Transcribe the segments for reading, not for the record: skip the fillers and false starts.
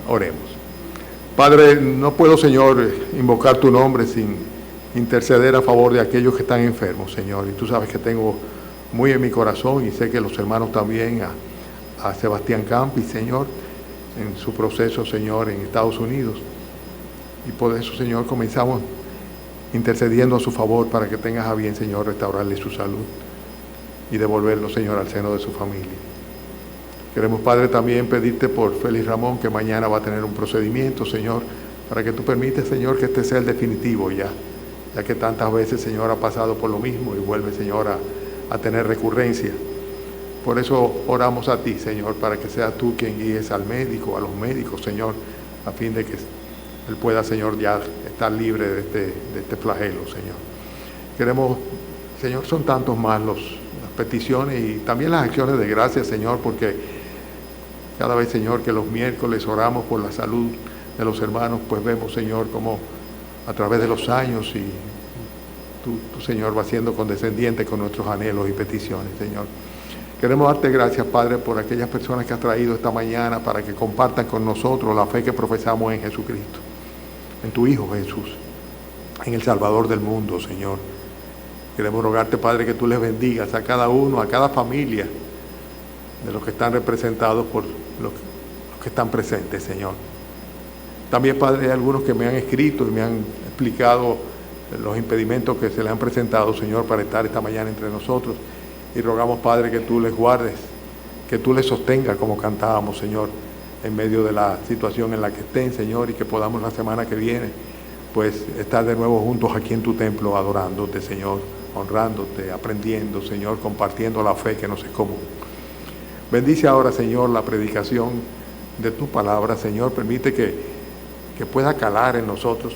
Oremos. Padre, no puedo, Señor, invocar tu nombre sin interceder a favor de aquellos que están enfermos, Señor. Y tú sabes que tengo muy en mi corazón, y sé que los hermanos también, a Sebastián Campi, Señor, en su proceso, Señor, en Estados Unidos. Y por eso, Señor, comenzamos intercediendo a su favor para que tengas a bien, Señor, restaurarle su salud y devolverlo, Señor, al seno de su familia. Queremos, Padre, también pedirte por Félix Ramón, que mañana va a tener un procedimiento, Señor, para que tú permites, Señor, que este sea el definitivo ya que tantas veces, Señor, ha pasado por lo mismo y vuelve, Señor, a tener recurrencia. Por eso oramos a ti, Señor, para que seas tú quien guíes al médico, a los médicos, Señor, a fin de que él pueda, Señor, ya estar libre de este flagelo, Señor. Queremos, Señor, son tantos más las peticiones y también las acciones de gracias, Señor, porque cada vez, Señor, que los miércoles oramos por la salud de los hermanos, pues vemos, Señor, como a través de los años y tú, Señor, vas siendo condescendiente con nuestros anhelos y peticiones, Señor. Queremos darte gracias, Padre, por aquellas personas que has traído esta mañana para que compartan con nosotros la fe que profesamos en Jesucristo, en tu Hijo Jesús, en el Salvador del mundo, Señor. Queremos rogarte, Padre, que tú les bendigas a cada uno, a cada familia de los que están representados por los que están presentes, Señor. También, Padre, hay algunos que me han escrito y me han explicado los impedimentos que se les han presentado, Señor, para estar esta mañana entre nosotros. Y rogamos, Padre, que tú les guardes, que tú les sostengas como cantábamos, Señor, en medio de la situación en la que estén, Señor, y que podamos la semana que viene, pues, estar de nuevo juntos aquí en tu templo, adorándote, Señor, honrándote, aprendiendo, Señor, compartiendo la fe que nos es común. Bendice ahora, Señor, la predicación de tu palabra, Señor. Permite que pueda calar en nosotros.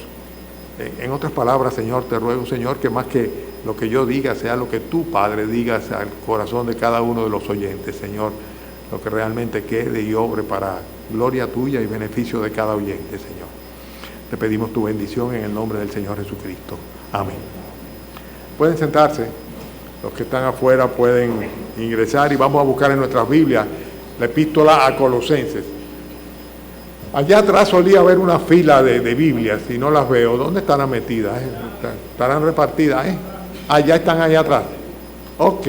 En otras palabras, Señor, te ruego, Señor, que más que lo que yo diga sea lo que tú, Padre, digas al corazón de cada uno de los oyentes, Señor, lo que realmente quede y obre para gloria tuya y beneficio de cada oyente, Señor. Te pedimos tu bendición en el nombre del Señor Jesucristo. Amén. Pueden sentarse. Los que están afuera pueden ingresar y vamos a buscar en nuestras Biblias la epístola a Colosenses. Allá atrás solía haber una fila de Biblias, y no las veo. ¿Dónde estarán metidas? ¿Estarán repartidas? Ya están allá atrás. Ok.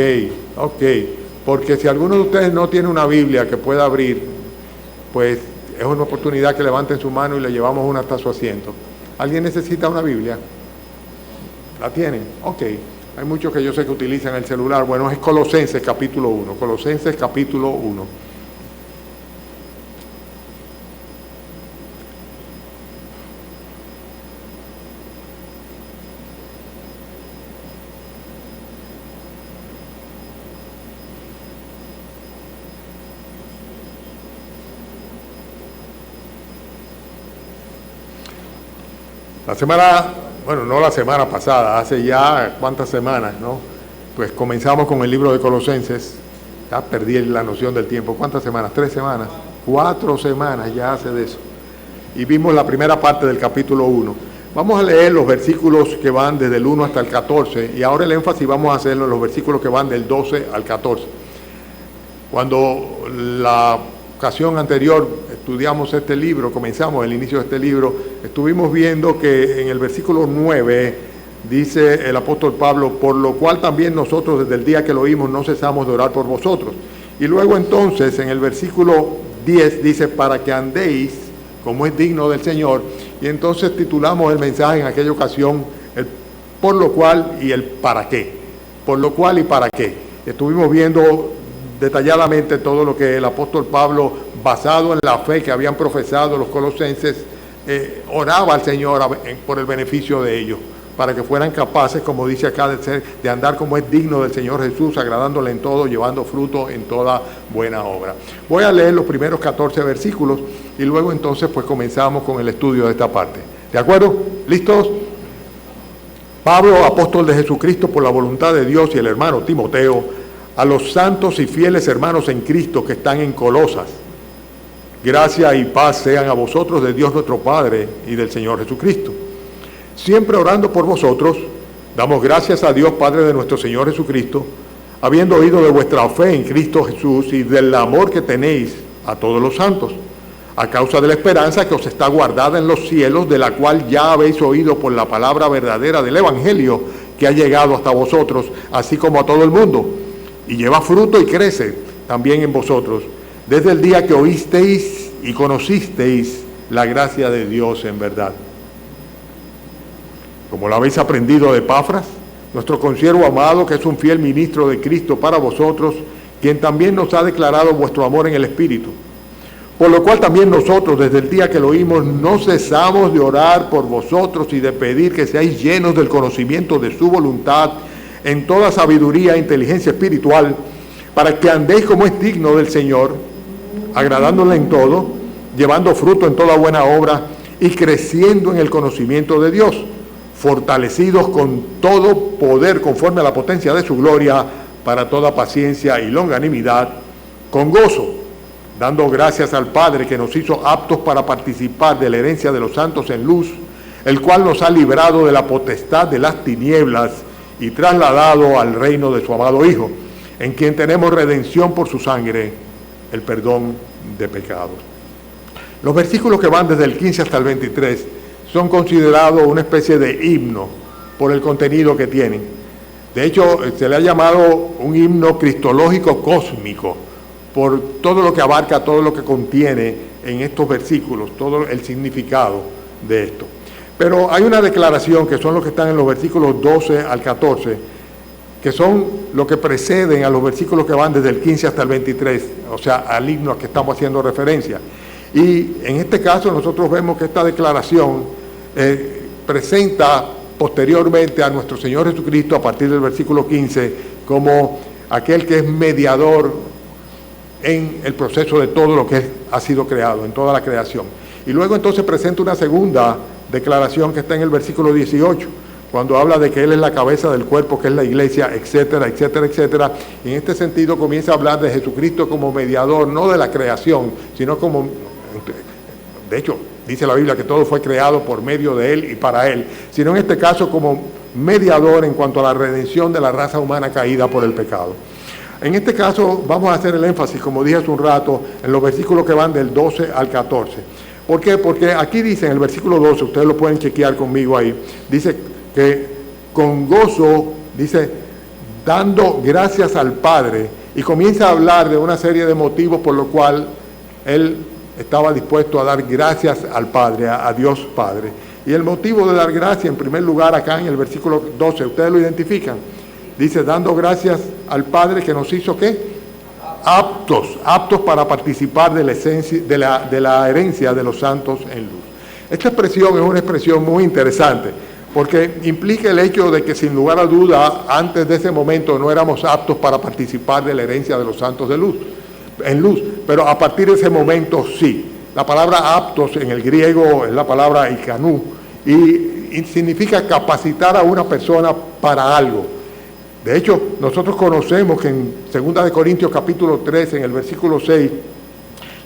Porque si alguno de ustedes no tiene una Biblia que pueda abrir, pues es una oportunidad que levanten su mano y le llevamos una hasta su asiento. ¿Alguien necesita una Biblia? ¿La tienen? Ok. Hay muchos que yo sé que utilizan el celular. Bueno, es Colosenses capítulo 1. Colosenses capítulo 1. No la semana pasada, hace ya cuántas semanas, ¿no? Pues comenzamos con el libro de Colosenses. Ya perdí la noción del tiempo. ¿Cuántas semanas? 3 semanas. 4 semanas ya hace de eso. Y vimos la primera parte del capítulo 1. Vamos a leer los versículos que van desde el 1 hasta el 14. Y ahora el énfasis vamos a hacerlo en los versículos que van del 12 al 14. Cuando la ocasión anterior estudiamos este libro, comenzamos el inicio de este libro, estuvimos viendo que en el versículo 9 dice el apóstol Pablo: por lo cual también nosotros desde el día que lo oímos no cesamos de orar por vosotros. Y luego entonces en el versículo 10 dice: para que andéis como es digno del Señor. Y entonces titulamos el mensaje en aquella ocasión el por lo cual y el para qué. Por lo cual y para qué. Estuvimos viendo detalladamente todo lo que el apóstol Pablo, basado en la fe que habían profesado los colosenses, oraba al Señor por el beneficio de ellos, para que fueran capaces, como dice acá, de andar como es digno del Señor Jesús, agradándole en todo, llevando fruto en toda buena obra. Voy a leer los primeros 14 versículos y luego entonces pues comenzamos con el estudio de esta parte. ¿De acuerdo? ¿Listos? Pablo, apóstol de Jesucristo por la voluntad de Dios, y el hermano Timoteo, a los santos y fieles hermanos en Cristo que están en Colosas. Gracia y paz sean a vosotros de Dios nuestro Padre y del Señor Jesucristo. Siempre orando por vosotros, damos gracias a Dios Padre de nuestro Señor Jesucristo, habiendo oído de vuestra fe en Cristo Jesús y del amor que tenéis a todos los santos, a causa de la esperanza que os está guardada en los cielos, de la cual ya habéis oído por la palabra verdadera del Evangelio, que ha llegado hasta vosotros, así como a todo el mundo, y lleva fruto y crece también en vosotros, desde el día que oísteis y conocisteis la gracia de Dios en verdad. Como lo habéis aprendido de Epafras, nuestro consiervo amado, que es un fiel ministro de Cristo para vosotros, quien también nos ha declarado vuestro amor en el Espíritu. Por lo cual también nosotros, desde el día que lo oímos, no cesamos de orar por vosotros y de pedir que seáis llenos del conocimiento de su voluntad, en toda sabiduría e inteligencia espiritual, para que andéis como es digno del Señor, agradándole en todo, llevando fruto en toda buena obra y creciendo en el conocimiento de Dios, fortalecidos con todo poder conforme a la potencia de su gloria, para toda paciencia y longanimidad, con gozo, dando gracias al Padre que nos hizo aptos para participar de la herencia de los santos en luz, el cual nos ha librado de la potestad de las tinieblas y trasladado al reino de su amado Hijo, en quien tenemos redención por su sangre, el perdón de pecados. Los versículos que van desde el 15 hasta el 23 son considerados una especie de himno por el contenido que tienen. De hecho, se le ha llamado un himno cristológico cósmico, por todo lo que abarca, todo lo que contiene en estos versículos, todo el significado de esto. Pero hay una declaración, que son los que están en los versículos 12 al 14, que son los que preceden a los versículos que van desde el 15 hasta el 23, o sea, al himno al que estamos haciendo referencia. Y en este caso nosotros vemos que esta declaración presenta posteriormente a nuestro Señor Jesucristo, a partir del versículo 15, como aquel que es mediador en el proceso de todo lo que ha sido creado, en toda la creación. Y luego entonces presenta una segunda declaración que está en el versículo 18, cuando habla de que Él es la cabeza del cuerpo, que es la iglesia, etcétera, etcétera, etcétera. Y en este sentido comienza a hablar de Jesucristo como mediador, no de la creación, sino como, de hecho, dice la Biblia que todo fue creado por medio de Él y para Él, sino en este caso como mediador en cuanto a la redención de la raza humana caída por el pecado. En este caso vamos a hacer el énfasis, como dije hace un rato, en los versículos que van del 12 al 14. ¿Por qué? Porque aquí dice en el versículo 12, ustedes lo pueden chequear conmigo ahí, dice que con gozo, dice, dando gracias al Padre, y comienza a hablar de una serie de motivos por lo cual Él estaba dispuesto a dar gracias al Padre, a Dios Padre. Y el motivo de dar gracias, en primer lugar, acá en el versículo 12, ustedes lo identifican. Dice, dando gracias al Padre que nos hizo, ¿qué? Aptos para participar de la esencia, de la herencia de los santos en luz. Esta expresión es una expresión muy interesante, porque implica el hecho de que sin lugar a duda, antes de ese momento no éramos aptos para participar de la herencia de los santos de luz, en luz, pero a partir de ese momento sí. La palabra aptos en el griego es la palabra ikanú, y significa capacitar a una persona para algo. De hecho, nosotros conocemos que en 2 de Corintios capítulo 3, en el versículo 6,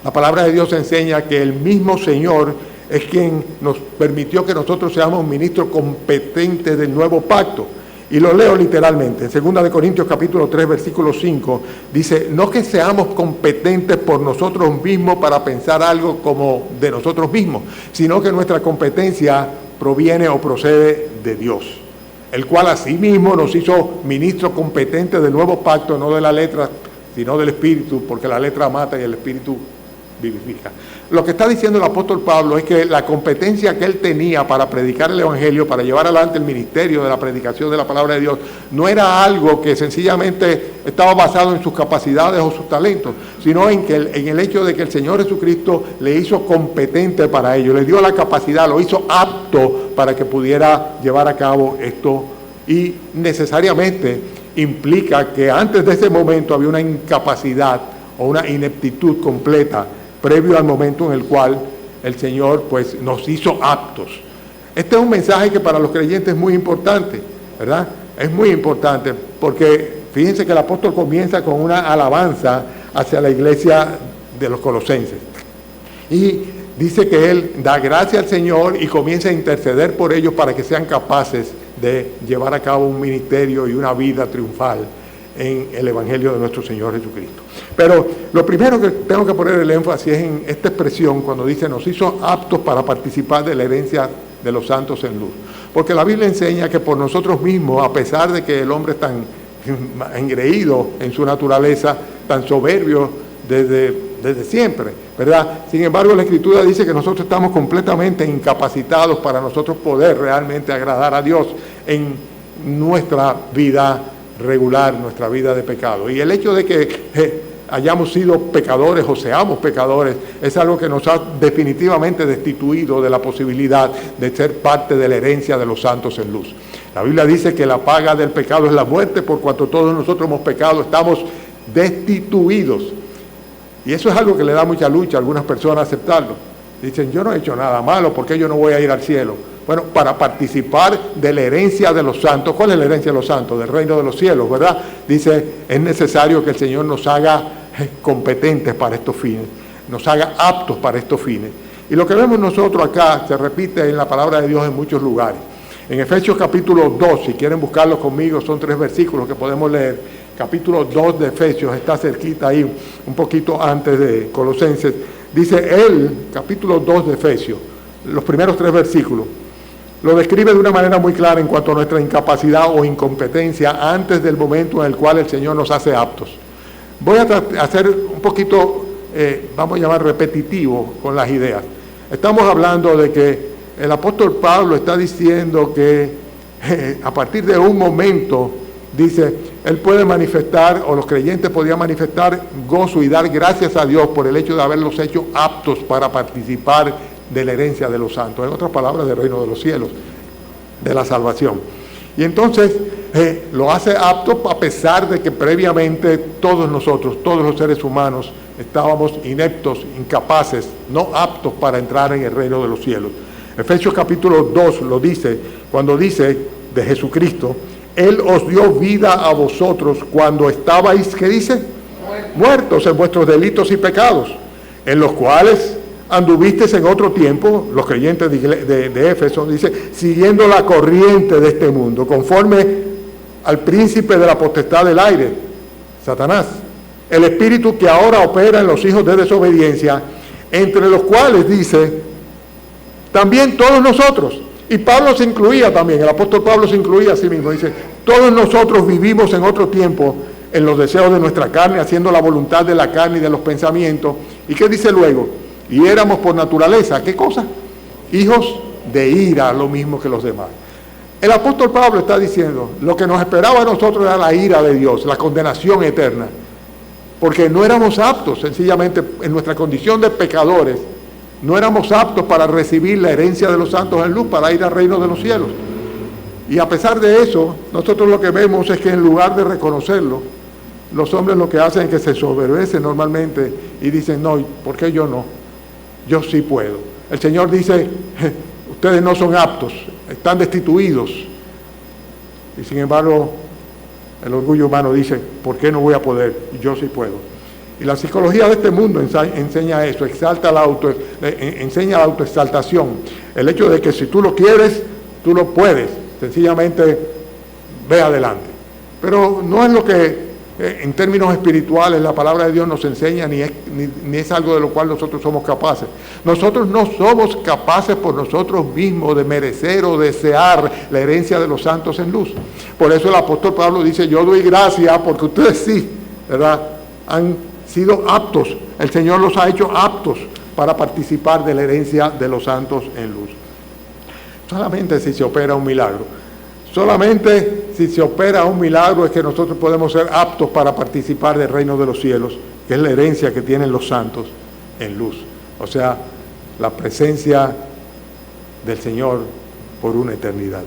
la palabra de Dios enseña que el mismo Señor es quien nos permitió que nosotros seamos ministros competentes del nuevo pacto. Y lo leo literalmente, en 2 de Corintios capítulo 3, versículo 5, dice, no que seamos competentes por nosotros mismos para pensar algo como de nosotros mismos, sino que nuestra competencia proviene o procede de Dios, el cual asimismo nos hizo ministros competentes del nuevo pacto, no de la letra, sino del Espíritu, porque la letra mata y el Espíritu vivifica. Lo que está diciendo el apóstol Pablo es que la competencia que él tenía para predicar el Evangelio, para llevar adelante el ministerio de la predicación de la palabra de Dios, no era algo que sencillamente estaba basado en sus capacidades o sus talentos, sino en el hecho de que el Señor Jesucristo le hizo competente para ello, le dio la capacidad, lo hizo apto para que pudiera llevar a cabo esto, y necesariamente implica que antes de ese momento había una incapacidad o una ineptitud completa previo al momento en el cual el Señor pues nos hizo aptos. Este es un mensaje que para los creyentes es muy importante, ¿verdad? Es muy importante porque fíjense que el apóstol comienza con una alabanza hacia la iglesia de los colosenses. Y dice que él da gracias al Señor y comienza a interceder por ellos para que sean capaces de llevar a cabo un ministerio y una vida triunfal en el Evangelio de nuestro Señor Jesucristo. Pero lo primero que tengo que poner el énfasis es en esta expresión cuando dice nos hizo aptos para participar de la herencia de los santos en luz. Porque la Biblia enseña que por nosotros mismos, a pesar de que el hombre es tan engreído en su naturaleza, tan soberbio desde siempre, ¿verdad? Sin embargo, la Escritura dice que nosotros estamos completamente incapacitados para nosotros poder realmente agradar a Dios en nuestra vida regular, nuestra vida de pecado. Y el hecho de que hayamos sido pecadores o seamos pecadores es algo que nos ha definitivamente destituido de la posibilidad de ser parte de la herencia de los santos en luz. La Biblia dice que la paga del pecado es la muerte, por cuanto todos nosotros hemos pecado, estamos destituidos. Y eso es algo que le da mucha lucha a algunas personas aceptarlo. Dicen, yo no he hecho nada malo, ¿por qué yo no voy a ir al cielo? Bueno, para participar de la herencia de los santos. ¿Cuál es la herencia de los santos? Del reino de los cielos, ¿verdad? Dice, es necesario que el Señor nos haga competentes para estos fines, nos haga aptos para estos fines. Y lo que vemos nosotros acá se repite en la palabra de Dios en muchos lugares. En Efesios capítulo 2, si quieren buscarlo conmigo, son 3 versículos que podemos leer. Capítulo 2 de Efesios, está cerquita ahí, un poquito antes de Colosenses. Dice capítulo 2 de Efesios, los primeros 3 versículos, lo describe de una manera muy clara en cuanto a nuestra incapacidad o incompetencia antes del momento en el cual el Señor nos hace aptos. Voy a hacer un poquito, vamos a llamar repetitivo con las ideas. Estamos hablando de que el apóstol Pablo está diciendo que a partir de un momento, dice, él puede manifestar, o los creyentes podían manifestar gozo y dar gracias a Dios por el hecho de haberlos hecho aptos para participar de la herencia de los santos, en otras palabras, del reino de los cielos, de la salvación. Y entonces lo hace apto a pesar de que previamente todos nosotros, todos los seres humanos, estábamos ineptos, incapaces, no aptos para entrar en el reino de los cielos. Efesios capítulo 2 lo dice, cuando dice de Jesucristo, Él os dio vida a vosotros cuando estabais, ¿qué dice? Muertos en vuestros delitos y pecados, en los cuales anduvisteis en otro tiempo, los creyentes de Éfeso, dice, siguiendo la corriente de este mundo, conforme al príncipe de la potestad del aire, Satanás, el espíritu que ahora opera en los hijos de desobediencia, entre los cuales dice, también todos nosotros, y Pablo se incluía también, el apóstol Pablo se incluía a sí mismo, dice, todos nosotros vivimos en otro tiempo en los deseos de nuestra carne, haciendo la voluntad de la carne y de los pensamientos. ¿Y qué dice luego? Y éramos por naturaleza, ¿qué cosa? Hijos de ira, lo mismo que los demás. El apóstol Pablo está diciendo, lo que nos esperaba a nosotros era la ira de Dios, la condenación eterna, porque no éramos aptos, sencillamente en nuestra condición de pecadores, no éramos aptos para recibir la herencia de los santos en luz, para ir al reino de los cielos. Y a pesar de eso, nosotros lo que vemos es que en lugar de reconocerlo, los hombres lo que hacen es que se soberbecen normalmente y dicen, no, ¿por qué yo no? Yo sí puedo. El Señor dice, ustedes no son aptos, están destituidos. Y sin embargo, el orgullo humano dice, ¿por qué no voy a poder? Yo sí puedo. Y la psicología de este mundo enseña eso, enseña la autoexaltación. El hecho de que si tú lo quieres, tú lo puedes. Sencillamente, ve adelante. Pero no es lo que en términos espirituales la palabra de Dios nos enseña, ni es algo de lo cual nosotros somos capaces. Nosotros no somos capaces por nosotros mismos de merecer o desear la herencia de los santos en luz. Por eso el apóstol Pablo dice, yo doy gracias porque ustedes sí, ¿verdad?, han sido aptos. El Señor los ha hecho aptos para participar de la herencia de los santos en luz. Solamente si se opera un milagro. Solamente si se opera un milagro es que nosotros podemos ser aptos para participar del reino de los cielos, que es la herencia que tienen los santos en luz. O sea, la presencia del Señor por una eternidad.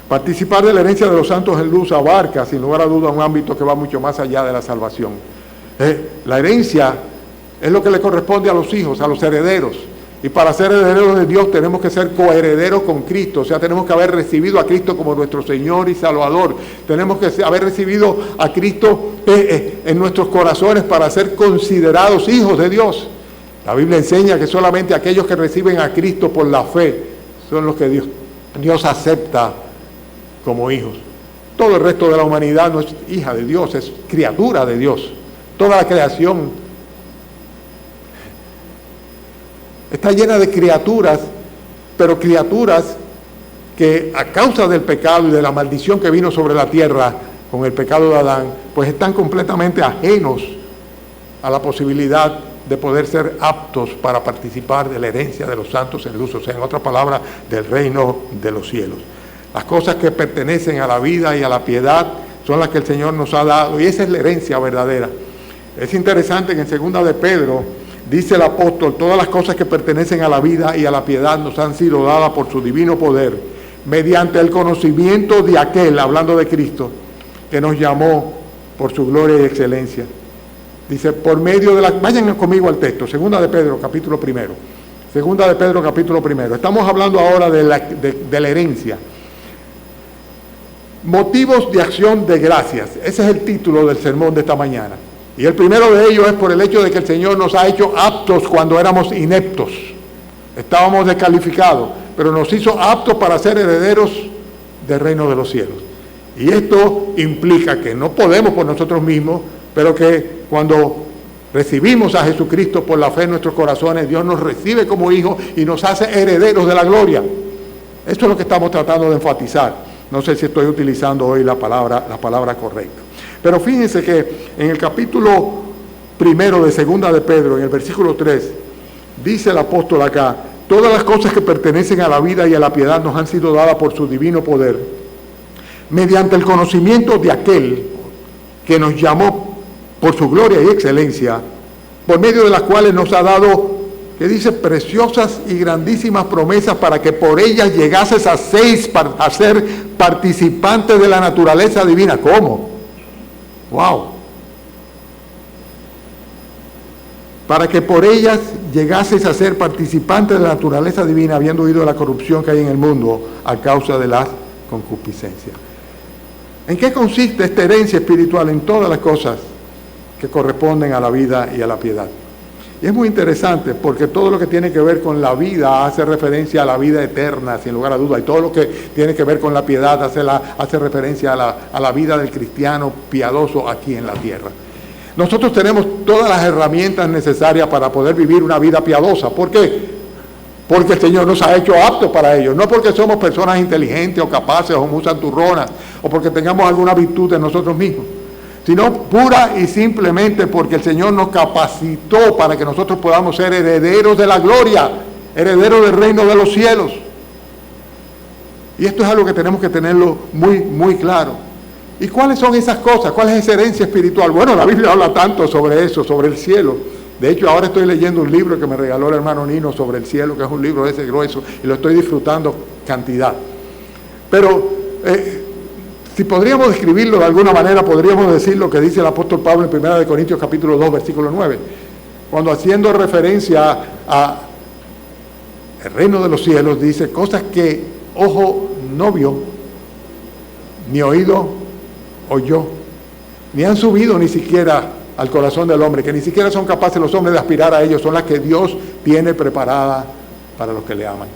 Participar de la herencia de los santos en luz abarca, sin lugar a duda, un ámbito que va mucho más allá de la salvación. La herencia es lo que le corresponde a los hijos, a los herederos. Y para ser herederos de Dios tenemos que ser coherederos con Cristo, o sea, tenemos que haber recibido a Cristo como nuestro Señor y Salvador. Tenemos que haber recibido a Cristo en nuestros corazones para ser considerados hijos de Dios. La Biblia enseña que solamente aquellos que reciben a Cristo por la fe son los que Dios acepta como hijos. Todo el resto de la humanidad no es hija de Dios, es criatura de Dios. toda la creación está llena de criaturas, pero criaturas que a causa del pecado y de la maldición que vino sobre la tierra con el pecado de Adán, pues están completamente ajenos a la posibilidad de poder ser aptos para participar de la herencia de los santos en luz, o sea, en otras palabras, del reino de los cielos. Las cosas que pertenecen a la vida y a la piedad son las que el Señor nos ha dado, y esa es la herencia verdadera. Es interesante que en 2 de Pedro dice el apóstol: todas las cosas que pertenecen a la vida y a la piedad nos han sido dadas por su divino poder, mediante el conocimiento de aquel, hablando de Cristo, que nos llamó por su gloria y excelencia. Dice, por medio de la... Vayan conmigo al texto, 2 de Pedro, capítulo 1. 2 de Pedro, capítulo 1. Estamos hablando ahora de la herencia. Motivos de acción de gracias. Ese es el título del sermón de esta mañana. Y el primero de ellos es por el hecho de que el Señor nos ha hecho aptos cuando éramos ineptos. Estábamos descalificados, pero nos hizo aptos para ser herederos del reino de los cielos. Y esto implica que no podemos por nosotros mismos, pero que cuando recibimos a Jesucristo por la fe en nuestros corazones, Dios nos recibe como hijos y nos hace herederos de la gloria. Esto es lo que estamos tratando de enfatizar. No sé si estoy utilizando hoy la palabra correcta. Pero fíjense que en el capítulo 1 de 2 de Pedro, en el versículo 3, dice el apóstol acá: todas las cosas que pertenecen a la vida y a la piedad nos han sido dadas por su divino poder, mediante el conocimiento de aquel que nos llamó por su gloria y excelencia, por medio de las cuales nos ha dado, que dice, preciosas y grandísimas promesas, para que por ellas llegases a ser participantes de la naturaleza divina. ¿Cómo? ¡Wow! Para que por ellas llegases a ser participantes de la naturaleza divina, habiendo huido de la corrupción que hay en el mundo a causa de las concupiscencias. ¿En qué consiste esta herencia espiritual? En todas las cosas que corresponden a la vida y a la piedad. Y es muy interesante porque todo lo que tiene que ver con la vida hace referencia a la vida eterna, sin lugar a duda, y todo lo que tiene que ver con la piedad hace referencia a la vida del cristiano piadoso aquí en la tierra. Nosotros tenemos todas las herramientas necesarias para poder vivir una vida piadosa. ¿Por qué? Porque el Señor nos ha hecho aptos para ello. No porque somos personas inteligentes o capaces o muy santurronas, o porque tengamos alguna virtud en nosotros mismos, sino pura y simplemente porque el Señor nos capacitó para que nosotros podamos ser herederos de la gloria, herederos del reino de los cielos. Y esto es algo que tenemos que tenerlo muy, muy claro. ¿Y cuáles son esas cosas? ¿Cuál es esa herencia espiritual? Bueno, la Biblia habla tanto sobre eso, sobre el cielo. De hecho, ahora estoy leyendo un libro que me regaló el hermano Nino sobre el cielo, que es un libro ese grueso, y lo estoy disfrutando cantidad. Pero si podríamos describirlo de alguna manera, podríamos decir lo que dice el apóstol Pablo en 1 Corintios capítulo 2, versículo 9, cuando haciendo referencia a el reino de los cielos, dice cosas que ojo no vio, ni oído oyó, ni han subido ni siquiera al corazón del hombre, que ni siquiera son capaces los hombres de aspirar a ellos, son las que Dios tiene preparadas para los que le aman.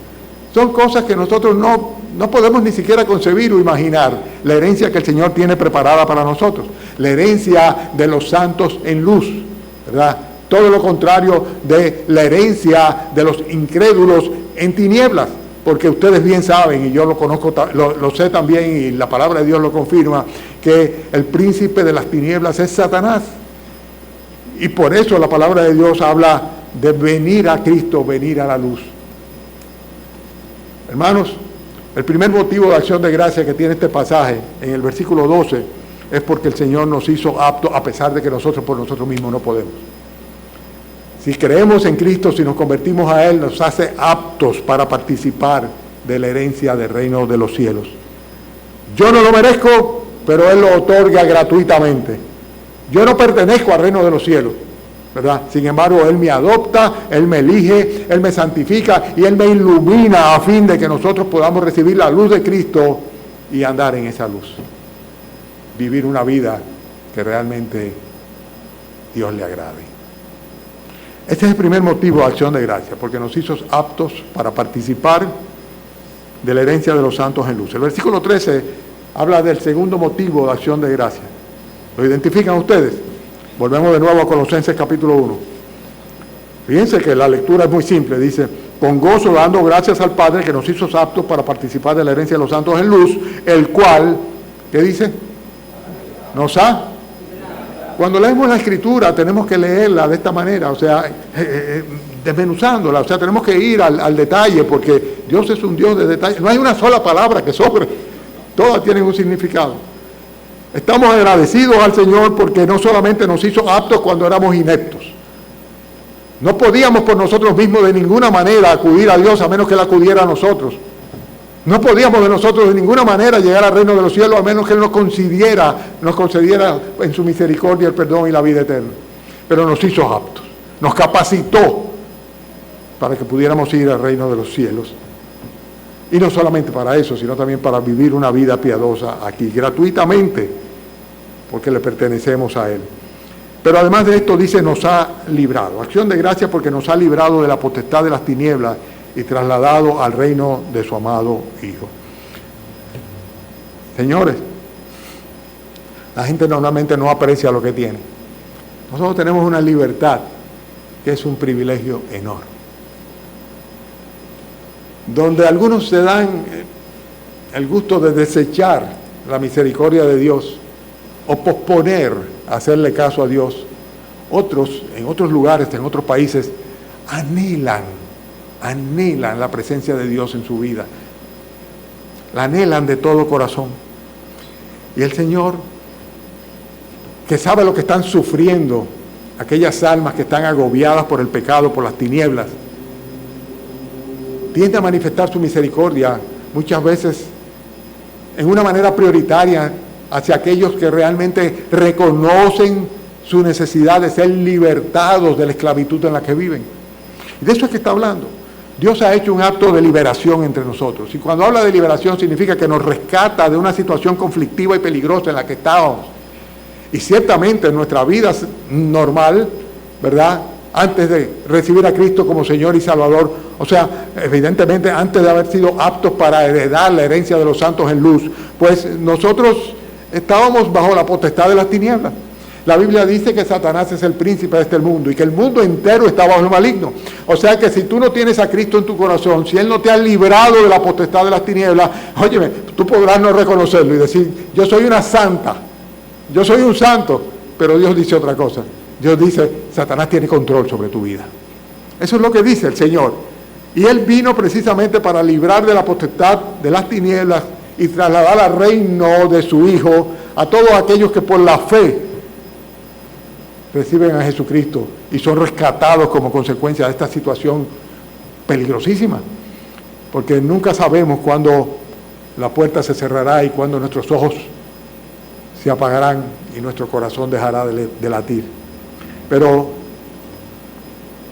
Son cosas que nosotros no podemos ni siquiera concebir o imaginar, la herencia que el Señor tiene preparada para nosotros, la herencia de los santos en luz, ¿verdad? Todo lo contrario de la herencia de los incrédulos en tinieblas, porque ustedes bien saben, y yo lo conozco, lo sé también, y la palabra de Dios lo confirma, que el príncipe de las tinieblas es Satanás. Y por eso la palabra de Dios habla de venir a Cristo, venir a la luz. Hermanos, el primer motivo de acción de gracia que tiene este pasaje, en el versículo 12, es porque el Señor nos hizo aptos, a pesar de que nosotros por nosotros mismos no podemos. Si creemos en Cristo, si nos convertimos a Él, nos hace aptos para participar de la herencia del reino de los cielos. Yo no lo merezco, pero Él lo otorga gratuitamente. Yo no pertenezco al reino de los cielos, ¿verdad? Sin embargo, Él me adopta, Él me elige, Él me santifica y Él me ilumina a fin de que nosotros podamos recibir la luz de Cristo y andar en esa luz. Vivir una vida que realmente Dios le agrade. Este es el primer motivo de acción de gracia, porque nos hizo aptos para participar de la herencia de los santos en luz. El versículo 13 habla del segundo motivo de acción de gracia. ¿Lo identifican ustedes? Volvemos de nuevo a Colosenses capítulo 1. Fíjense que la lectura es muy simple, dice: con gozo dando gracias al Padre que nos hizo aptos para participar de la herencia de los santos en luz, el cual, ¿qué dice? Nos ha... Cuando leemos la Escritura tenemos que leerla de esta manera, o sea, desmenuzándola, o sea, tenemos que ir al detalle, porque Dios es un Dios de detalle. No hay una sola palabra que sobre, todas tienen un significado. Estamos agradecidos al Señor porque no solamente nos hizo aptos cuando éramos ineptos. No podíamos por nosotros mismos de ninguna manera acudir a Dios a menos que Él acudiera a nosotros. No podíamos de nosotros de ninguna manera llegar al reino de los cielos a menos que Él nos concediera en su misericordia el perdón y la vida eterna. Pero nos hizo aptos, nos capacitó para que pudiéramos ir al reino de los cielos. Y no solamente para eso, sino también para vivir una vida piadosa aquí, gratuitamente, porque le pertenecemos a Él. Pero además de esto dice, nos ha librado. Acción de gracias porque nos ha librado de la potestad de las tinieblas y trasladado al reino de su amado Hijo. Señores, la gente normalmente no aprecia lo que tiene. Nosotros tenemos una libertad que es un privilegio enorme. Donde algunos se dan el gusto de desechar la misericordia de Dios o posponer hacerle caso a Dios, otros, en otros lugares, en otros países, anhelan la presencia de Dios en su vida. La anhelan de todo corazón. Y el Señor, que sabe lo que están sufriendo aquellas almas que están agobiadas por el pecado, por las tinieblas, tiende a manifestar su misericordia muchas veces en una manera prioritaria hacia aquellos que realmente reconocen su necesidad de ser libertados de la esclavitud en la que viven. Y de eso es que está hablando. Dios ha hecho un acto de liberación entre nosotros. Y cuando habla de liberación significa que nos rescata de una situación conflictiva y peligrosa en la que estábamos. Y ciertamente en nuestra vida normal, ¿verdad?, antes de recibir a Cristo como Señor y Salvador, o sea, evidentemente antes de haber sido aptos para heredar la herencia de los santos en luz, pues nosotros estábamos bajo la potestad de las tinieblas. La Biblia dice que Satanás es el príncipe de este mundo y que el mundo entero está bajo el maligno. O sea que si tú no tienes a Cristo en tu corazón, si Él no te ha librado de la potestad de las tinieblas, óyeme, tú podrás no reconocerlo y decir, yo soy una santa, yo soy un santo, pero Dios dice otra cosa. Dios dice, Satanás tiene control sobre tu vida. Eso es lo que dice el Señor. Y Él vino precisamente para librar de la potestad de las tinieblas y trasladar al reino de su Hijo a todos aquellos que por la fe reciben a Jesucristo y son rescatados como consecuencia de esta situación peligrosísima. Porque nunca sabemos cuándo la puerta se cerrará y cuándo nuestros ojos se apagarán y nuestro corazón dejará de latir. Pero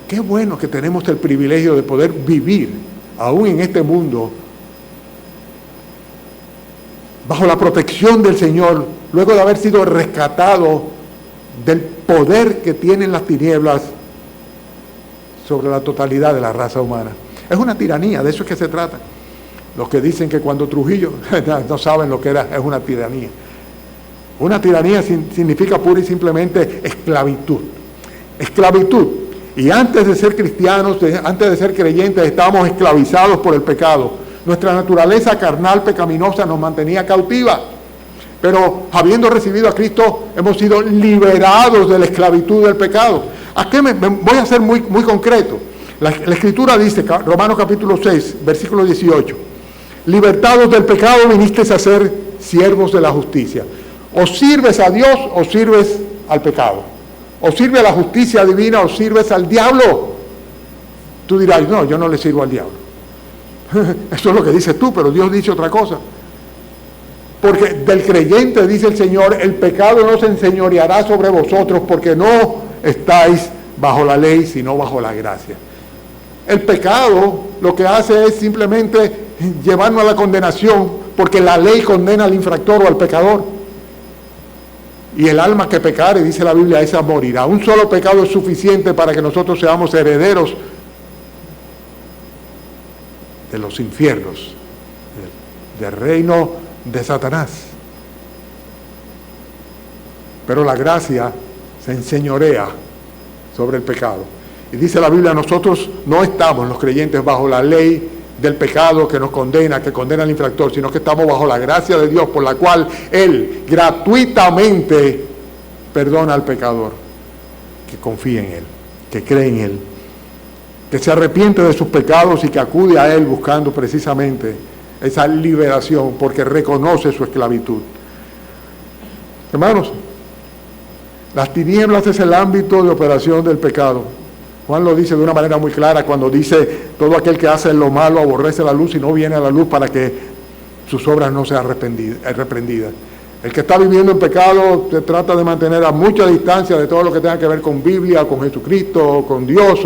qué bueno que tenemos el privilegio de poder vivir aún en este mundo bajo la protección del Señor, luego de haber sido rescatado del poder que tienen las tinieblas sobre la totalidad de la raza humana. Es una tiranía, de eso es que se trata. Los que dicen que cuando Trujillo no saben lo que era, es una tiranía. Una tiranía significa pura y simplemente esclavitud. Esclavitud. Y antes de ser cristianos, antes de ser creyentes, estábamos esclavizados por el pecado. Nuestra naturaleza carnal pecaminosa nos mantenía cautiva. Pero habiendo recibido a Cristo, hemos sido liberados de la esclavitud del pecado. Aquí voy a ser muy concreto. La Escritura dice, Romanos capítulo 6, versículo 18, libertados del pecado vinisteis a ser siervos de la justicia. O sirves a Dios o sirves al pecado. O sirve a la justicia divina o sirves al diablo. Tú dirás, no, yo no le sirvo al diablo. Eso es lo que dices tú, pero Dios dice otra cosa. Porque del creyente, dice el Señor, el pecado no se enseñoreará sobre vosotros porque no estáis bajo la ley, sino bajo la gracia. El pecado lo que hace es simplemente llevarnos a la condenación, porque la ley condena al infractor o al pecador. Y el alma que pecare, dice la Biblia, esa morirá. Un solo pecado es suficiente para que nosotros seamos herederos de los infiernos, del reino de Satanás. Pero la gracia se enseñorea sobre el pecado. Y dice la Biblia, nosotros no estamos, los creyentes, bajo la ley del pecado que nos condena, que condena al infractor, sino que estamos bajo la gracia de Dios, por la cual Él gratuitamente perdona al pecador que confía en Él, que cree en Él, que se arrepiente de sus pecados y que acude a Él buscando precisamente esa liberación, porque reconoce su esclavitud. Hermanos, las tinieblas es el ámbito de operación del pecado. Juan lo dice de una manera muy clara cuando dice: todo aquel que hace lo malo aborrece la luz y no viene a la luz para que sus obras no sean reprendidas. El que está viviendo en pecado se trata de mantener a mucha distancia de todo lo que tenga que ver con Biblia, con Jesucristo, con Dios.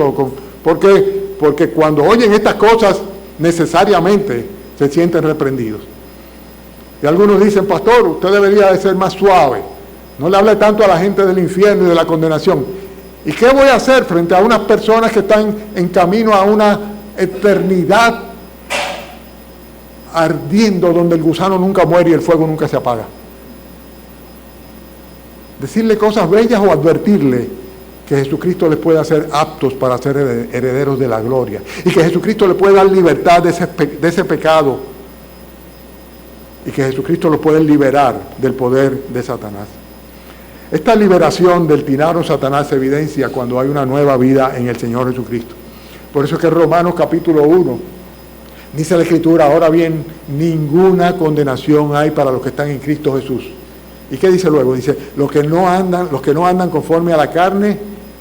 ¿Por qué? Porque cuando oyen estas cosas necesariamente se sienten reprendidos. Y algunos dicen: pastor, usted debería de ser más suave, no le hable tanto a la gente del infierno y de la condenación. ¿Y qué voy a hacer frente a unas personas que están en camino a una eternidad ardiendo donde el gusano nunca muere y el fuego nunca se apaga? Decirle cosas bellas o advertirle que Jesucristo les puede hacer aptos para ser herederos de la gloria y que Jesucristo le puede dar libertad de ese pecado y que Jesucristo lo puede liberar del poder de Satanás. Esta liberación del tirano Satanás se evidencia cuando hay una nueva vida en el Señor Jesucristo. Por eso es que Romanos capítulo 1 dice la Escritura: ahora bien, ninguna condenación hay para los que están en Cristo Jesús. ¿Y qué dice luego? Dice: los que no andan conforme a la carne,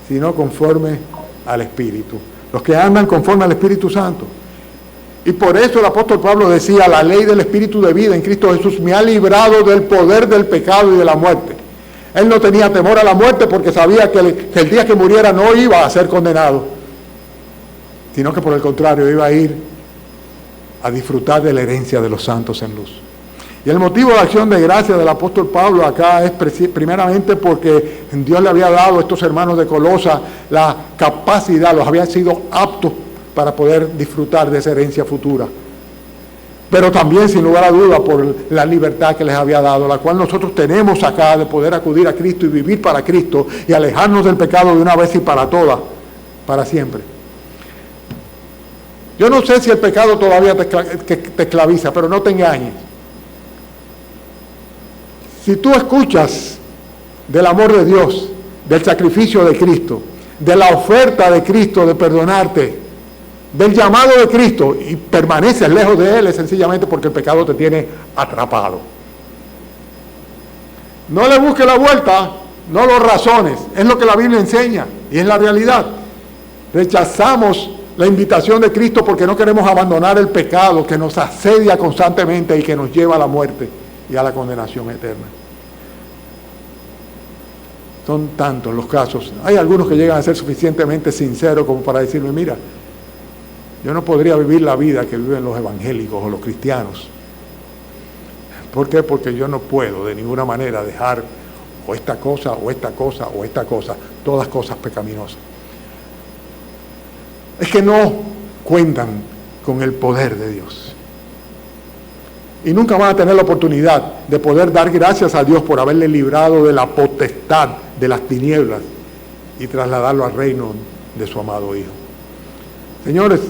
sino conforme al Espíritu. Los que andan conforme al Espíritu Santo. Y por eso el apóstol Pablo decía: la ley del Espíritu de vida en Cristo Jesús me ha librado del poder del pecado y de la muerte. Él no tenía temor a la muerte porque sabía que el día que muriera no iba a ser condenado, sino que por el contrario iba a ir a disfrutar de la herencia de los santos en luz. Y el motivo de acción de gracia del apóstol Pablo acá es primeramente porque Dios le había dado a estos hermanos de Colosa la capacidad, los había sido aptos para poder disfrutar de esa herencia futura. Pero también, sin lugar a duda, por la libertad que les había dado, la cual nosotros tenemos acá de poder acudir a Cristo y vivir para Cristo y alejarnos del pecado de una vez y para todas, para siempre. Yo no sé si el pecado todavía te esclaviza, pero no te engañes. Si tú escuchas del amor de Dios, del sacrificio de Cristo, de la oferta de Cristo de perdonarte, del llamado de Cristo, y permaneces lejos de Él, es sencillamente porque el pecado te tiene atrapado. No le busques la vuelta, no lo razones, es lo que la Biblia enseña y es la realidad. Rechazamos la invitación de Cristo porque no queremos abandonar el pecado que nos asedia constantemente y que nos lleva a la muerte y a la condenación eterna. Son tantos los casos. Hay algunos que llegan a ser suficientemente sinceros como para decirme: mira, yo no podría vivir la vida que viven los evangélicos o los cristianos. ¿Por qué? Porque yo no puedo de ninguna manera dejar o esta cosa, o esta cosa, o esta cosa, todas cosas pecaminosas. Es que no cuentan con el poder de Dios. Y nunca van a tener la oportunidad de poder dar gracias a Dios por haberle librado de la potestad de las tinieblas y trasladarlo al reino de su amado Hijo. Señores,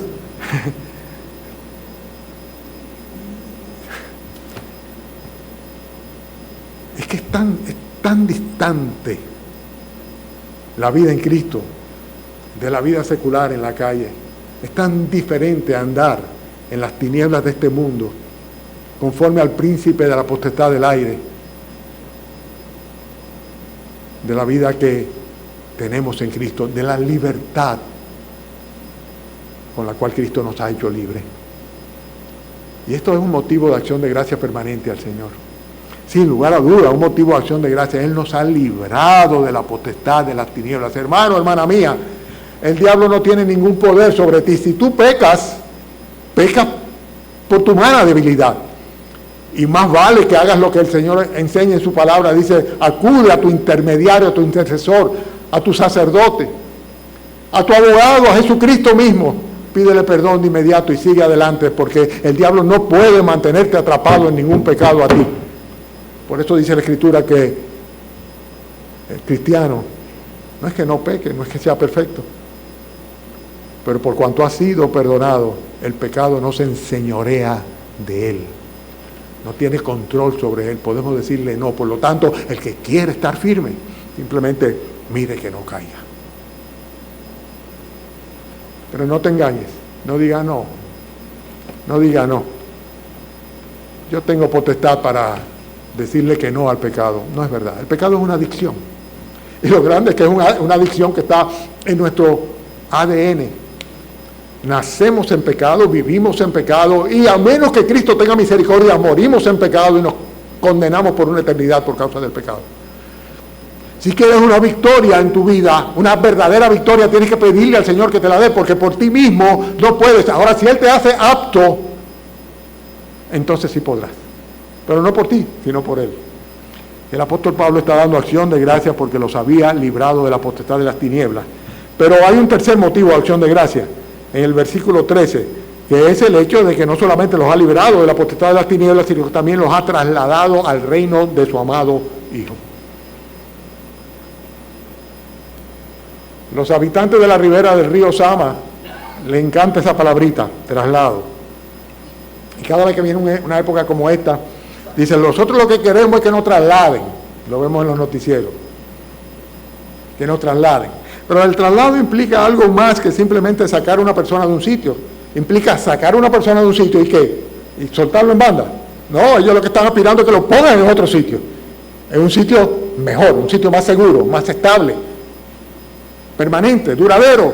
es que es tan distante la vida en Cristo de la vida secular en la calle. Es tan diferente andar en las tinieblas de este mundo conforme al príncipe de la potestad del aire, de la vida que tenemos en Cristo, de la libertad con la cual Cristo nos ha hecho libre. Y esto es un motivo de acción de gracia permanente al Señor. Sin lugar a duda, un motivo de acción de gracia. Él nos ha librado de la potestad de las tinieblas. Hermano, hermana mía, el diablo no tiene ningún poder sobre ti. Si tú pecas, pecas por tu humana debilidad. Y más vale que hagas lo que el Señor enseña en su palabra. Dice: acude a tu intermediario, a tu intercesor, a tu sacerdote, a tu abogado, a Jesucristo mismo. Pídele perdón de inmediato y sigue adelante, porque el diablo no puede mantenerte atrapado en ningún pecado a ti. Por eso dice la Escritura que el cristiano No es que no peque, no es que sea perfecto. Pero por cuanto ha sido perdonado, el pecado no se enseñorea de él. No tiene control sobre él. Podemos decirle no. Por lo tanto, el que quiere estar firme, simplemente mire que no caiga. Pero no te engañes. No diga no. No diga no. Yo tengo potestad para decirle que no al pecado. No es verdad. El pecado es una adicción. Y lo grande es que es una adicción que está en nuestro ADN. Nacemos en pecado, vivimos en pecado, y a menos que Cristo tenga misericordia, morimos en pecado y nos condenamos por una eternidad por causa del pecado. Si quieres una victoria en tu vida, una verdadera victoria, tienes que pedirle al Señor que te la dé, porque por ti mismo no puedes. Ahora, si Él te hace apto, entonces sí podrás. Pero no por ti, sino por Él. El apóstol Pablo está dando acción de gracias porque los había librado de la potestad de las tinieblas. Pero hay un tercer motivo de acción de gracias, en el versículo 13, que es el hecho de que no solamente los ha librado de la potestad de las tinieblas, sino que también los ha trasladado al reino de su amado Hijo. Los habitantes de la ribera del río Sama, le encanta esa palabrita, traslado. Y cada vez que viene una época como esta, dicen, nosotros lo que queremos es que nos trasladen. Lo vemos en los noticieros. Que nos trasladen. Pero el traslado implica algo más que simplemente sacar a una persona de un sitio. Implica sacar a una persona de un sitio y ¿qué? Y soltarlo en banda. No, ellos lo que están aspirando es que lo pongan en otro sitio. En un sitio mejor, un sitio más seguro, más estable, permanente, duradero,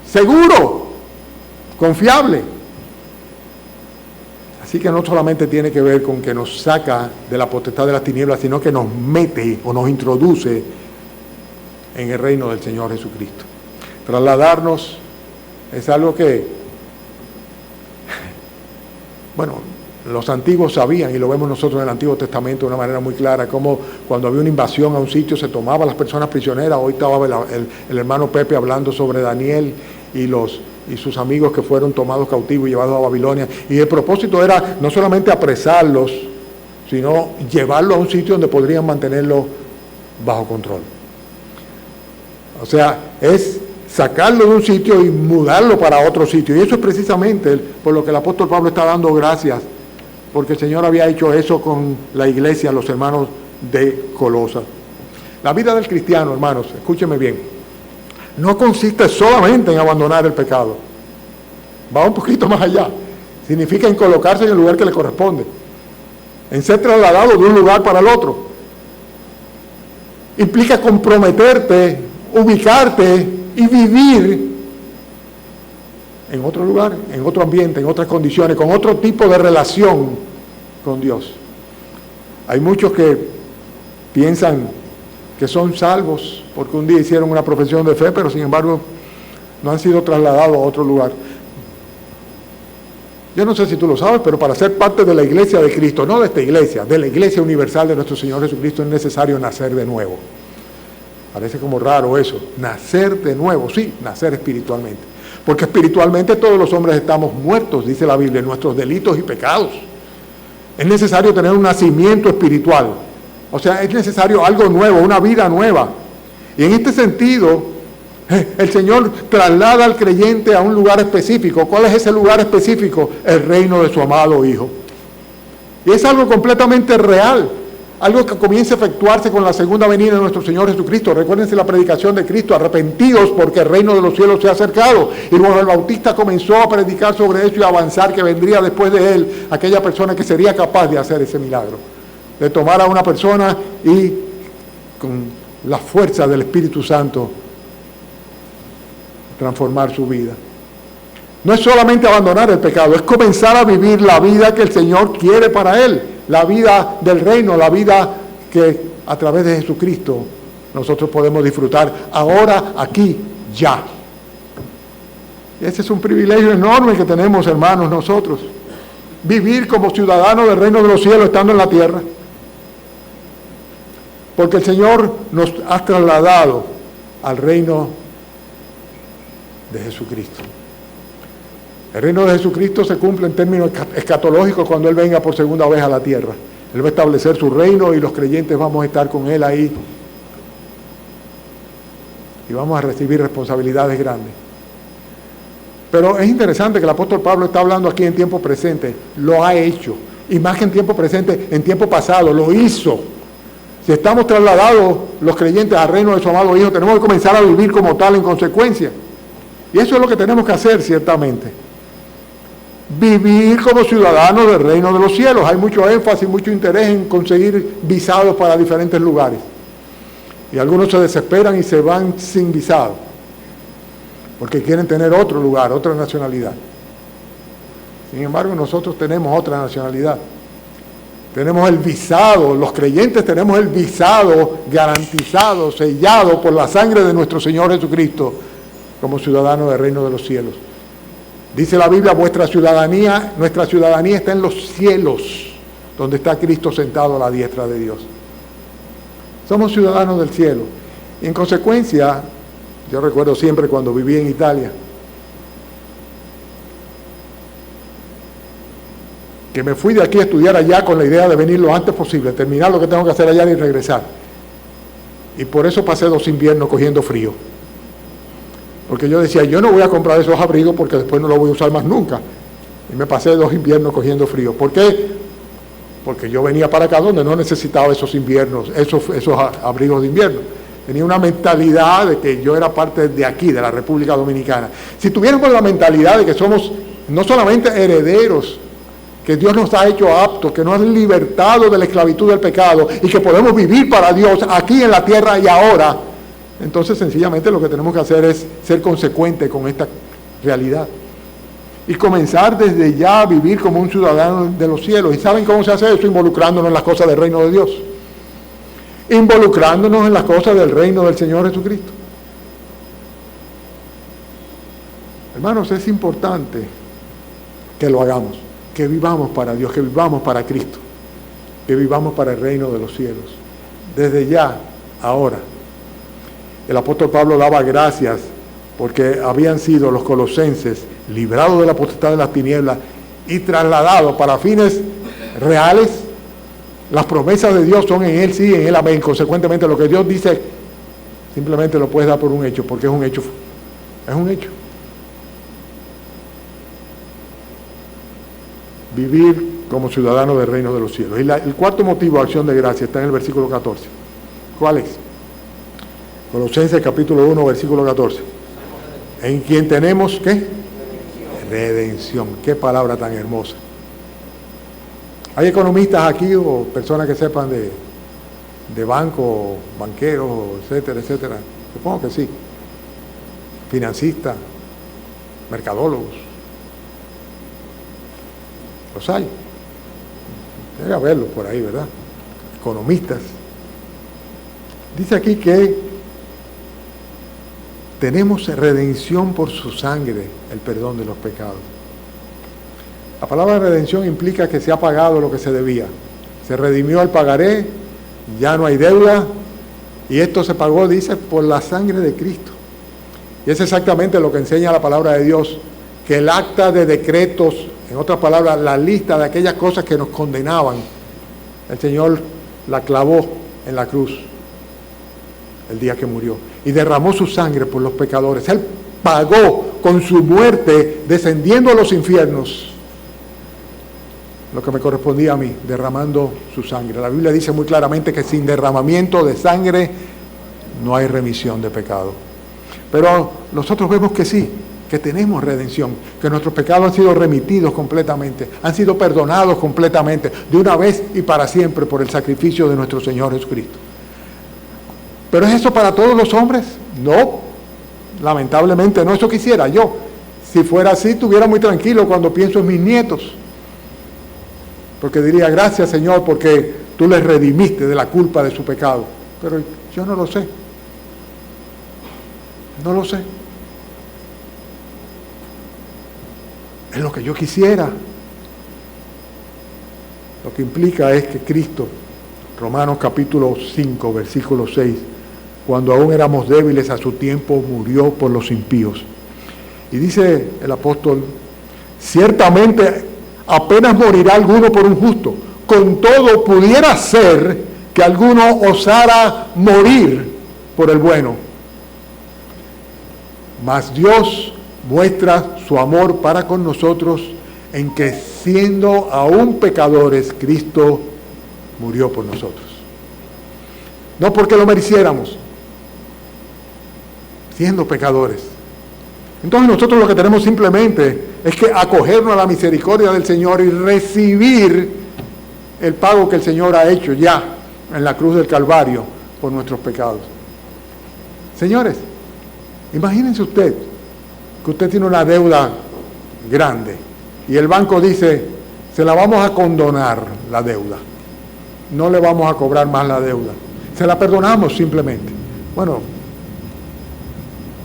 seguro, confiable. Así que no solamente tiene que ver con que nos saca de la potestad de las tinieblas, sino que nos mete o nos introduce en el reino del Señor Jesucristo. Trasladarnos es algo que, bueno, los antiguos sabían, y lo vemos nosotros en el Antiguo Testamento de una manera muy clara, como cuando había una invasión a un sitio se tomaban a las personas prisioneras. Hoy estaba el hermano Pepe hablando sobre Daniel y sus amigos que fueron tomados cautivos y llevados a Babilonia. Y el propósito era no solamente apresarlos, sino llevarlos a un sitio donde podrían mantenerlos bajo control. O sea, es sacarlo de un sitio y mudarlo para otro sitio. Y eso es precisamente por lo que el apóstol Pablo está dando gracias, porque el Señor había hecho eso con la iglesia, los hermanos de Colosas. La vida del cristiano, hermanos, escúchenme bien, no consiste solamente en abandonar el pecado. Va un poquito más allá. Significa en colocarse en el lugar que le corresponde, en ser trasladado de un lugar para el otro. Implica comprometerte, ubicarte y vivir en otro lugar, en otro ambiente, en otras condiciones, con otro tipo de relación con Dios. Hay muchos que piensan que son salvos porque un día hicieron una profesión de fe, pero sin embargo no han sido trasladados a otro lugar. Yo no sé si tú lo sabes, pero para ser parte de la iglesia de Cristo, no de esta iglesia, de la iglesia universal de nuestro Señor Jesucristo, es necesario nacer de nuevo. Parece como raro eso, nacer de nuevo, sí, nacer espiritualmente. Porque espiritualmente todos los hombres estamos muertos, dice la Biblia, en nuestros delitos y pecados. Es necesario tener un nacimiento espiritual. O sea, es necesario algo nuevo, una vida nueva. Y en este sentido, el Señor traslada al creyente a un lugar específico. ¿Cuál es ese lugar específico? El reino de su amado Hijo. Y es algo completamente real. Algo que comienza a efectuarse con la segunda venida de nuestro Señor Jesucristo. Recuérdense la predicación de Cristo, arrepentidos porque el reino de los cielos se ha acercado. Y Juan el Bautista comenzó a predicar sobre eso y a avanzar que vendría después de él aquella persona que sería capaz de hacer ese milagro. De tomar a una persona y con la fuerza del Espíritu Santo transformar su vida. No es solamente abandonar el pecado, es comenzar a vivir la vida que el Señor quiere para él. La vida del reino, la vida que a través de Jesucristo nosotros podemos disfrutar ahora, aquí, ya. Y ese es un privilegio enorme que tenemos, hermanos, nosotros. Vivir como ciudadanos del reino de los cielos estando en la tierra. Porque el Señor nos ha trasladado al reino de Jesucristo. El reino de Jesucristo se cumple en términos escatológicos cuando Él venga por segunda vez a la tierra. Él va a establecer su reino y los creyentes vamos a estar con Él ahí y vamos a recibir responsabilidades grandes. Pero es interesante que el apóstol Pablo está hablando aquí en tiempo presente, lo ha hecho, y más que en tiempo presente, en tiempo pasado, lo hizo. Si estamos trasladados los creyentes al reino de su amado Hijo, tenemos que comenzar a vivir como tal en consecuencia. Y eso es lo que tenemos que hacer, ciertamente. Vivir como ciudadanos del reino de los cielos. Hay mucho énfasis, mucho interés en conseguir visados para diferentes lugares. Y algunos se desesperan y se van sin visado, porque quieren tener otro lugar, otra nacionalidad. Sin embargo, nosotros tenemos otra nacionalidad. Tenemos el visado, los creyentes tenemos el visado garantizado, sellado por la sangre de nuestro Señor Jesucristo, como ciudadanos del reino de los cielos. Dice la Biblia, nuestra ciudadanía está en los cielos, donde está Cristo sentado a la diestra de Dios. Somos ciudadanos del cielo. Y en consecuencia, yo recuerdo siempre cuando viví en Italia, que me fui de aquí a estudiar allá con la idea de venir lo antes posible, terminar lo que tengo que hacer allá y regresar. Y por eso pasé 2 inviernos cogiendo frío. Porque yo decía, yo no voy a comprar esos abrigos porque después no los voy a usar más nunca. Y me pasé 2 inviernos cogiendo frío. ¿Por qué? Porque yo venía para acá donde no necesitaba esos inviernos, esos abrigos de invierno. Tenía una mentalidad de que yo era parte de aquí, de la República Dominicana. Si tuviéramos la mentalidad de que somos no solamente herederos, que Dios nos ha hecho aptos, que nos ha libertado de la esclavitud del pecado y que podemos vivir para Dios aquí en la tierra y ahora, entonces sencillamente lo que tenemos que hacer es ser consecuentes con esta realidad y comenzar desde ya a vivir como un ciudadano de los cielos. ¿Y saben cómo se hace eso? Involucrándonos en las cosas del reino de Dios, involucrándonos en las cosas del reino del Señor Jesucristo. Hermanos, es importante que lo hagamos, que vivamos para Dios, que vivamos para Cristo, que vivamos para el reino de los cielos, desde ya, ahora. El apóstol Pablo daba gracias porque habían sido los colosenses librados de la potestad de las tinieblas y trasladados para fines reales. Las promesas de Dios son en Él sí, en Él amén. Consecuentemente, lo que Dios dice simplemente lo puedes dar por un hecho, porque es un hecho. Es un hecho. Vivir como ciudadano del reino de los cielos. Y el cuarto motivo de acción de gracia está en el versículo 14. ¿Cuál es? Colosenses capítulo 1, versículo 14. En quien tenemos, ¿qué? Redención. Qué palabra tan hermosa. ¿Hay economistas aquí o personas que sepan de banco, banqueros, etcétera, etcétera? Supongo que sí. Financistas, mercadólogos. Los hay. Debe haberlos por ahí, ¿verdad? Economistas. Dice aquí que tenemos redención por su sangre, el perdón de los pecados. La palabra redención implica que se ha pagado lo que se debía. Se redimió el pagaré, ya no hay deuda, y esto se pagó, dice, por la sangre de Cristo. Y es exactamente lo que enseña la palabra de Dios, que el acta de decretos, en otras palabras, la lista de aquellas cosas que nos condenaban, el Señor la clavó en la cruz el día que murió y derramó su sangre por los pecadores. Él pagó con su muerte, descendiendo a los infiernos, lo que me correspondía a mí, derramando su sangre. La Biblia dice muy claramente que sin derramamiento de sangre no hay remisión de pecado. Pero nosotros vemos que sí, que tenemos redención, que nuestros pecados han sido remitidos completamente, han sido perdonados completamente, de una vez y para siempre por el sacrificio de nuestro Señor Jesucristo. ¿Pero es eso para todos los hombres? No, lamentablemente no, eso quisiera yo. Si fuera así, estuviera muy tranquilo cuando pienso en mis nietos, porque diría, gracias Señor, porque tú les redimiste de la culpa de su pecado. Pero yo no lo sé. No lo sé. Es lo que yo quisiera. Lo que implica es que Cristo, Romanos capítulo 5, versículo 6, cuando aún éramos débiles a su tiempo, murió por los impíos. Y dice el apóstol, ciertamente apenas morirá alguno por un justo, con todo pudiera ser que alguno osara morir por el bueno. Mas Dios muestra su amor para con nosotros en que siendo aún pecadores, Cristo murió por nosotros. No porque lo mereciéramos, siendo pecadores. Entonces nosotros lo que tenemos simplemente es que acogernos a la misericordia del Señor y recibir el pago que el Señor ha hecho ya en la cruz del Calvario por nuestros pecados. Señores, imagínense usted que usted tiene una deuda grande y el banco dice, se la vamos a condonar la deuda, no le vamos a cobrar más la deuda, se la perdonamos simplemente. Bueno,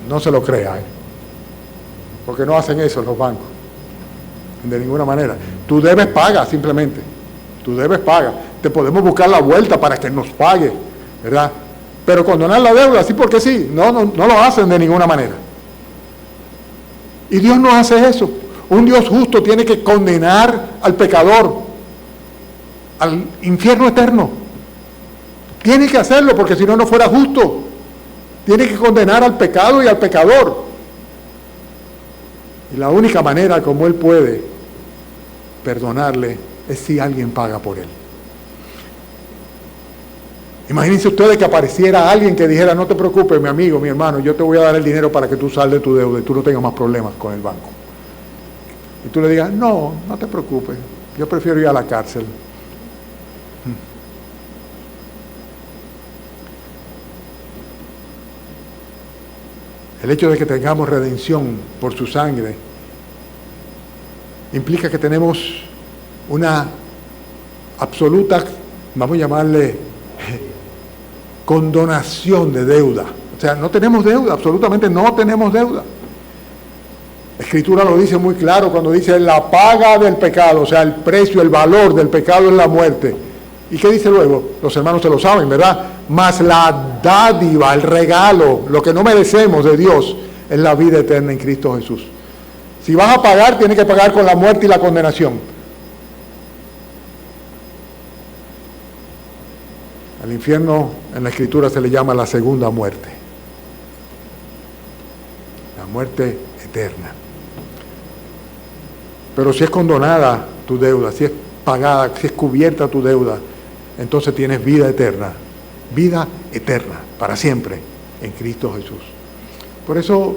no se lo crea, porque no hacen eso los bancos, de ninguna manera. Tú debes pagar simplemente, tú debes pagar. Te podemos buscar la vuelta para que nos pague, ¿verdad? Pero condonar la deuda, así porque sí, no lo hacen de ninguna manera. Y Dios no hace eso. Un Dios justo tiene que condenar al pecador al infierno eterno. Tiene que hacerlo porque si no, no fuera justo. Tiene que condenar al pecado y al pecador. Y la única manera como Él puede perdonarle es si alguien paga por él. Imagínense ustedes que apareciera alguien que dijera, no te preocupes, mi amigo, mi hermano, yo te voy a dar el dinero para que tú saldes de tu deuda y tú no tengas más problemas con el banco. Y tú le digas, no te preocupes, yo prefiero ir a la cárcel. El hecho de que tengamos redención por su sangre implica que tenemos una absoluta, vamos a llamarle, condonación de deuda. O sea, no tenemos deuda, absolutamente no tenemos deuda. La Escritura lo dice muy claro cuando dice la paga del pecado, o sea, el precio, el valor del pecado es la muerte. ¿Y qué dice luego? Los hermanos se lo saben, ¿verdad? Mas la dádiva, el regalo, lo que no merecemos de Dios, es la vida eterna en Cristo Jesús. Si vas a pagar, tienes que pagar con la muerte y la condenación. Al infierno, en la Escritura se le llama la segunda muerte. La muerte eterna. Pero si es condonada tu deuda, si es pagada, si es cubierta tu deuda, entonces tienes vida eterna para siempre en Cristo Jesús. Por eso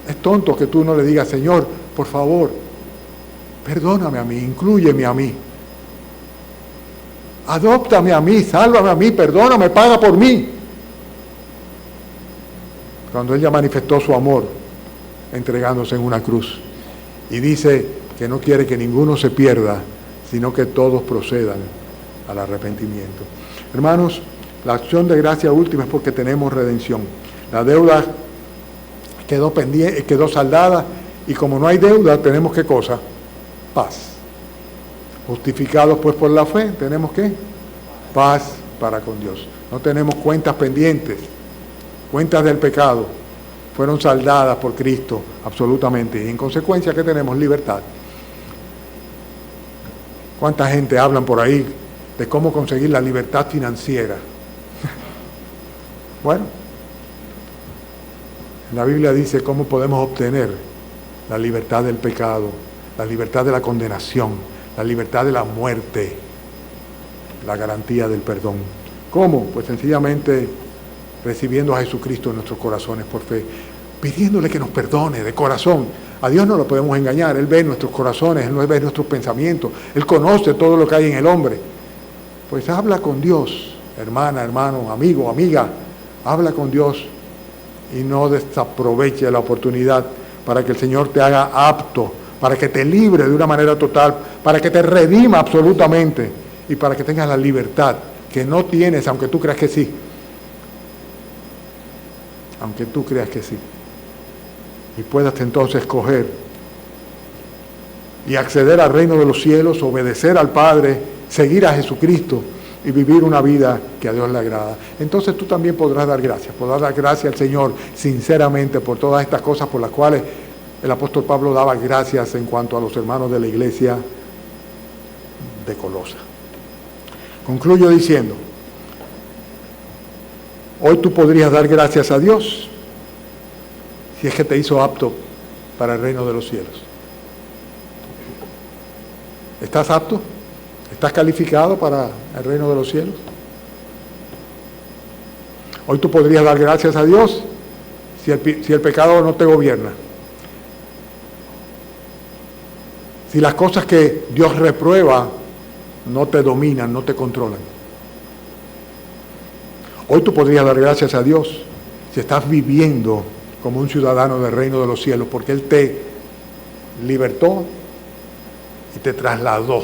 es tonto que tú no le digas, Señor, por favor, perdóname a mí, inclúyeme a mí, adóptame a mí, sálvame a mí, perdóname, paga por mí. Cuando Él ya manifestó su amor entregándose en una cruz y dice que no quiere que ninguno se pierda, sino que todos procedan al arrepentimiento. Hermanos, la acción de gracia última es porque tenemos redención. La deuda quedó pendiente, quedó saldada, y como no hay deuda, tenemos ¿qué cosa? Paz. Justificados pues por la fe, tenemos ¿qué? Paz para con Dios. No tenemos cuentas pendientes, cuentas del pecado, fueron saldadas por Cristo absolutamente, y en consecuencia ¿qué tenemos? Libertad. ¿Cuánta gente hablan por ahí de cómo conseguir la libertad financiera? Bueno, la Biblia dice cómo podemos obtener la libertad del pecado, la libertad de la condenación, la libertad de la muerte, la garantía del perdón. ¿Cómo? Pues sencillamente recibiendo a Jesucristo en nuestros corazones por fe, pidiéndole que nos perdone de corazón. A Dios no lo podemos engañar, Él ve nuestros corazones, Él ve nuestros pensamientos, Él conoce todo lo que hay en el hombre. Pues habla con Dios, hermana, hermano, amigo, amiga, habla con Dios y no desaproveche la oportunidad para que el Señor te haga apto, para que te libre de una manera total, para que te redima absolutamente y para que tengas la libertad que no tienes, aunque tú creas que sí. Aunque tú creas que sí. Y puedas entonces escoger y acceder al reino de los cielos, obedecer al Padre, seguir a Jesucristo y vivir una vida que a Dios le agrada. Entonces tú también podrás dar gracias al Señor sinceramente por todas estas cosas por las cuales el apóstol Pablo daba gracias en cuanto a los hermanos de la iglesia de Colosa. Concluyo diciendo, hoy tú podrías dar gracias a Dios si es que te hizo apto para el reino de los cielos. ¿Estás apto? ¿Estás calificado para el reino de los cielos? Hoy tú podrías dar gracias a Dios si el pecado no te gobierna. Si las cosas que Dios reprueba no te dominan, no te controlan. Hoy tú podrías dar gracias a Dios si estás viviendo como un ciudadano del reino de los cielos, porque Él te libertó y te trasladó.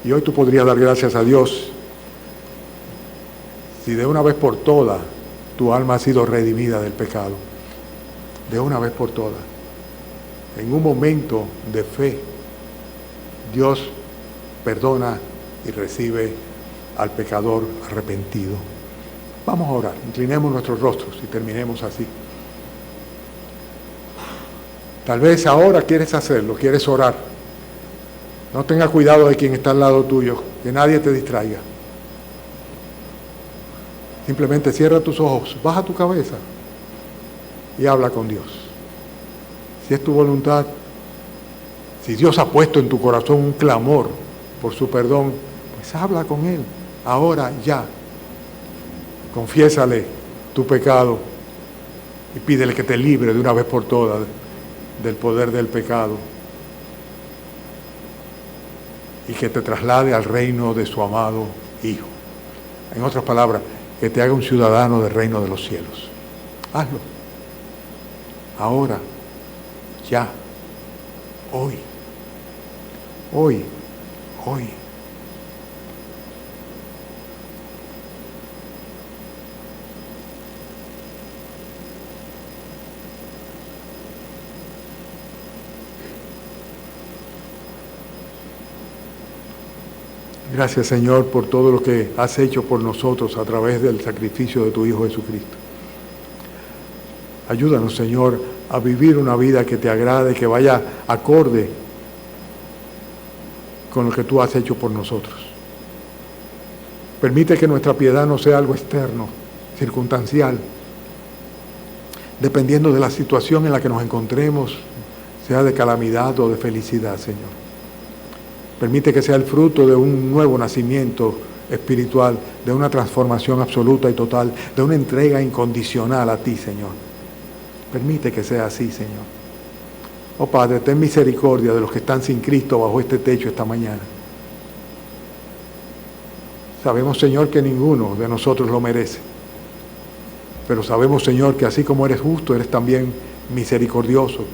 Y hoy tú podrías dar gracias a Dios si de una vez por todas tu alma ha sido redimida del pecado. De una vez por todas. En un momento de fe, Dios perdona y recibe al pecador arrepentido. Vamos a orar, inclinemos nuestros rostros y terminemos así. Tal vez ahora quieres hacerlo, quieres orar. No tengas cuidado de quien está al lado tuyo, que nadie te distraiga. Simplemente cierra tus ojos, baja tu cabeza y habla con Dios. Si es tu voluntad, si Dios ha puesto en tu corazón un clamor por su perdón, pues habla con Él, ahora ya. Confiésale tu pecado y pídele que te libre de una vez por todas del poder del pecado y que te traslade al reino de su amado Hijo. En otras palabras, que te haga un ciudadano del reino de los cielos. Hazlo. Ahora, ya, hoy. Gracias, Señor, por todo lo que has hecho por nosotros a través del sacrificio de tu Hijo Jesucristo. Ayúdanos, Señor, a vivir una vida que te agrade, que vaya acorde con lo que tú has hecho por nosotros. Permite que nuestra piedad no sea algo externo, circunstancial, dependiendo de la situación en la que nos encontremos, sea de calamidad o de felicidad, Señor. Permite que sea el fruto de un nuevo nacimiento espiritual, de una transformación absoluta y total, de una entrega incondicional a ti, Señor. Permite que sea así, Señor. Oh Padre, ten misericordia de los que están sin Cristo bajo este techo esta mañana. Sabemos, Señor, que ninguno de nosotros lo merece. Pero sabemos, Señor, que así como eres justo, eres también misericordioso.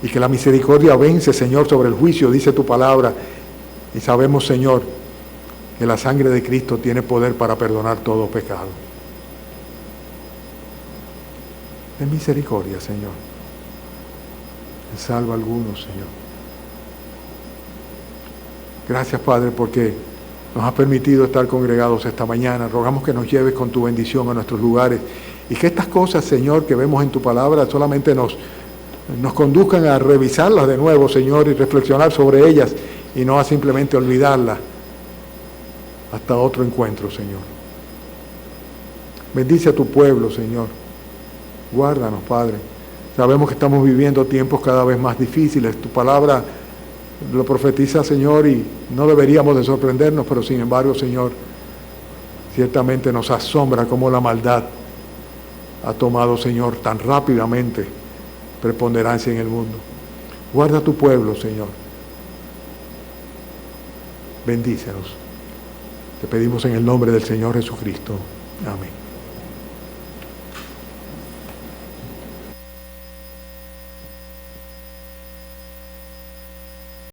Y que la misericordia vence, Señor, sobre el juicio, dice tu palabra. Y sabemos, Señor, que la sangre de Cristo tiene poder para perdonar todo pecado. Ten misericordia, Señor. Salva a algunos, Señor. Gracias, Padre, porque nos has permitido estar congregados esta mañana. Rogamos que nos lleves con tu bendición a nuestros lugares. Y que estas cosas, Señor, que vemos en tu palabra, solamente nos conduzcan a revisarlas de nuevo, Señor, y reflexionar sobre ellas y no a simplemente olvidarlas hasta otro encuentro, Señor. Bendice a tu pueblo, Señor. Guárdanos, Padre. Sabemos que estamos viviendo tiempos cada vez más difíciles. Tu palabra lo profetiza, Señor, y no deberíamos de sorprendernos, pero sin embargo, Señor, ciertamente nos asombra cómo la maldad ha tomado, Señor, tan rápidamente preponderancia en el mundo. Guarda a tu pueblo, Señor. Bendícenos. Te pedimos en el nombre del Señor Jesucristo. Amén.